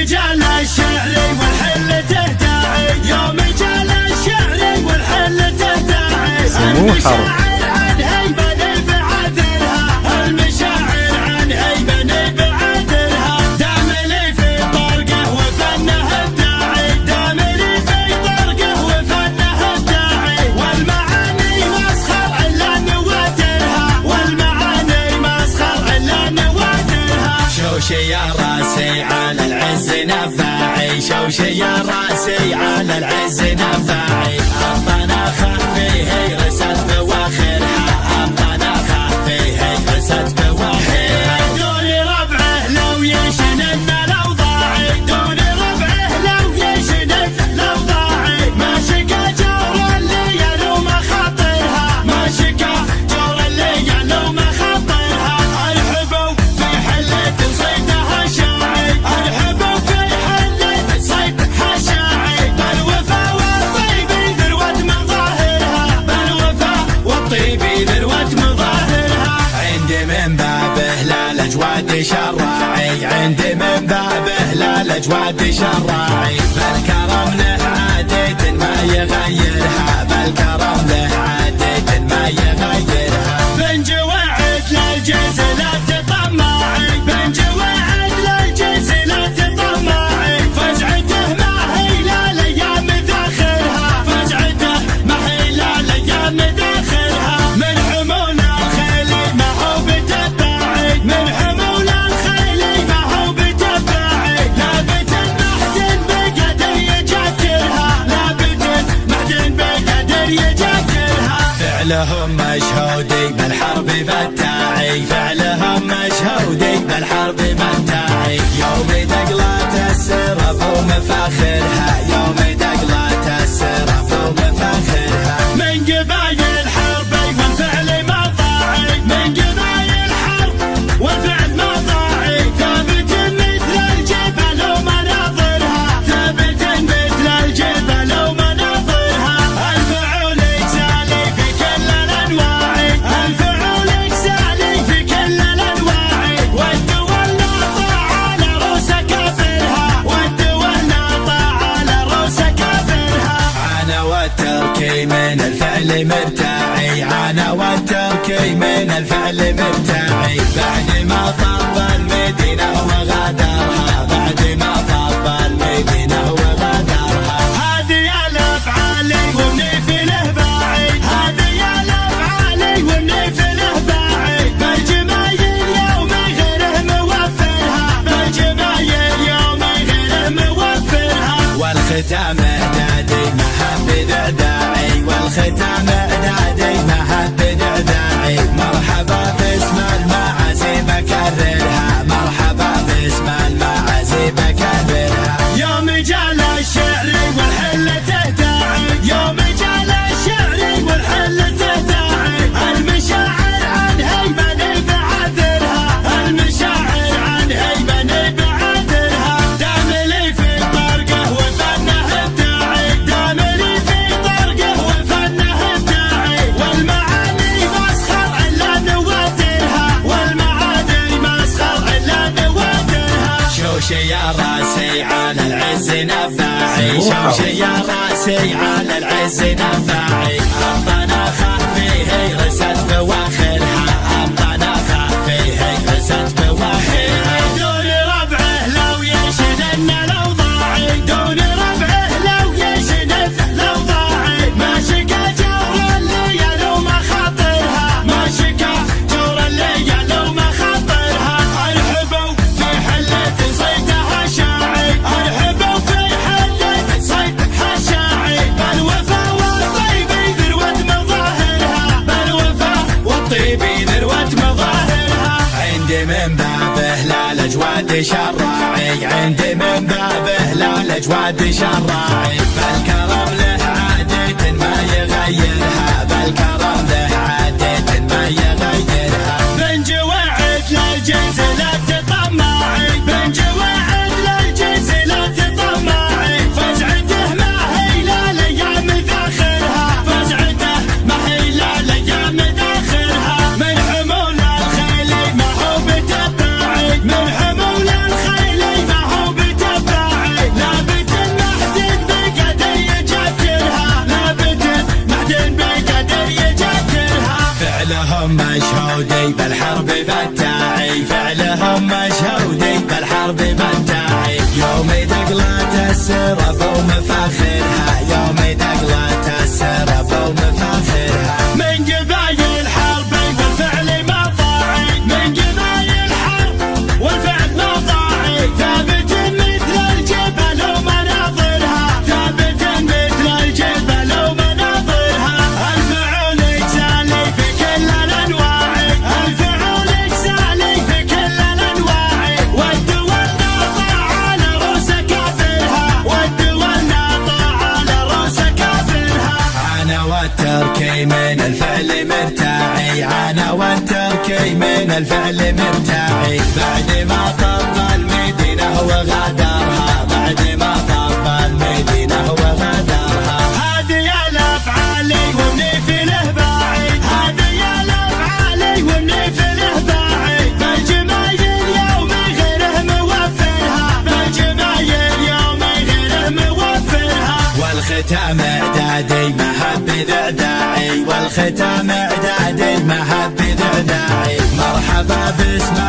جال الشعر والحل تهداعي، يوم جال الشعر والحل تهداعي. المشاعر عن هيبة بعذرها، المشاعر عن هيبة بعذرها. دامني في طرقه وفنه الداعي، دامني في طرقه وفنه الداعي. والمعاني مسخر الا نوادرها، والمعاني مسخر الا نوادرها. شوشي يا راسي على العز نفاعي، شوشي يا راسي على العز نفاعي. أرضنا خفيه رست بواخرها، أرضنا خفيه رست بواخرها. دون ربعه لو يشند الأوضاعي، دون ربعه لو يشند الأوضاعي. ما شكا جور اللي يلوم خاطرها، ما شكا جور اللي يلوم خاطرها. الحبوا في حلة صيدها شاعي، الحبوا في حلة صيدها شاعي. بالوفا والطيب ذروة مظاهرها، بالوفا والطيب ذروة مظاهرها. عندي من بابه لا الأجواد شراعي، عندي من بابه لا الأجواد شراعي. بالكرم له عادة ما يغيرها، بالكرم له عادة ما يغيرها. بن جواعد للجنس لا تطمعي، بن جواعد للجنس لا تطمعي. فزعته ما هي لا ليام ذاخرها، فزعته ما هي لا ليام ذاخرها. من حمول الخيل ما هو بتباعي، من حمول الخيل ما هو بتباعي. لابت المحزن بقدر يجدرها، لابت المحزن بقدر يجدرها. فعلهم مشهودي بالحرب بتاعي، فعلهم مشهودي بالحرب بتاعي. يوم دقلات السرف ومفاخرها، يوم دقلات السرف ومفاخرها. من قبايل حربي والفعل مضاعي، من قبايل حرب والفعل مضاعي. ثابت مثل الجبل ومناظرها، ثابت مثل الجبل ومناظرها. الفعول يجزالي في كل الانواع، الفعول يجزالي في كل الانواع. والدول ناطع على روس كافرها، والدول ناطع على روس كافرها. انا والتركي من الفعل مرتاعي، انا والتركي من الفعل مرتاعي. بعد ما طب المدينة وغادرها، بعد ما طب المدينة وغادرها. هذه الافعال ومني في الهباعي، هذه الافعال ومني في الهباعي. بالجمايل يوم غيره موفرها، بالجمايل يوم غيره موفرها. والختام نادي ما حب داعي، والختام نادي ما حب داعي. مرحبا باسم المعازيم كررها، مرحبا باسم المعازيم كررها. يوم جال الشعر والحل تهداعي، يوم جال الشعر والحل تهداعي. المشاعر عن هيبة بعذرها، المشاعر عن هيبة بعذرها. دامني في طرقه وفنه الداعي، دامني في طرقه وفنه الداعي. والمعاني مسخر الا نوادرها، والمعاني مسخر الا نوادرها. شوشي يا راسي على العز نفاعي، شوشي يا راسي على العز نفاعي. أرضنا خفيه رست بواخرها، أرضنا خفيه رست بواخرها. دون ربعه لو يشند الأوضاعي، دون ربعه لو يشند الأوضاعي. ما شكا جور اللي يلوم خاطرها، ما شكا جور اللي يلوم خاطرها. الحبوا في حلة صيدها شاعي، الحبوا في حلة صيدها شاعي. بالوفا والطيب ذروة مظاهرها، بالوفا والطيب ذروة مظاهرها. عندي من بابه لا الأجواد شراعي، عندي من بابه لا الأجواد شراعي. بالكرم له عادة ما يغيرها، بالكرم له عادة ما يغيرها. بن جواعد للجنس لا تطمعي، بن جواعد للجنس لا تطمعي. فزعته ما هي لا ليام ذاخرها، فزعته ما هي لا ليام ذاخرها. من حمول الخيل ما هو بتباعي، من حمول الخيل ما هو بتباعي. فعلهم مشهودي بالحرب بالتاعي، فعلهم مشهودي بالحرب بالتاعي. يوم دقلة السرب ومفاخرها، يوم دقلة السرب ومفاخرها. من جبايل حربي والفعل مضاعي، من جبايل حرب والفعل مضاعي. ثابت مثل الجبل ومناظرها، ثابت مثل الجبل ومناظرها. الفعول اجزالي في كل الانواع، الفعول اجزالي في كل الانواع. والدول ناطع على رؤوس كافرها، والدول ناطع على رؤوس كافرها. انا والتركي من الفعل مرتاعي، انا والتركي من الفعل مرتاعي. بعد ما طب المدينة وغادرها، بعد ما طب المدينة وغادرها. هذه الافعالي ومني في الهباعي، هذه الافعالي ومني في الهباعي. بالجمايل يوم غيره موفرها، بالجمايل يوم غيره موفرها. والختام اعدادي ما هب داعي، والختام اعدادي ما هب داعي. مرحبا باسم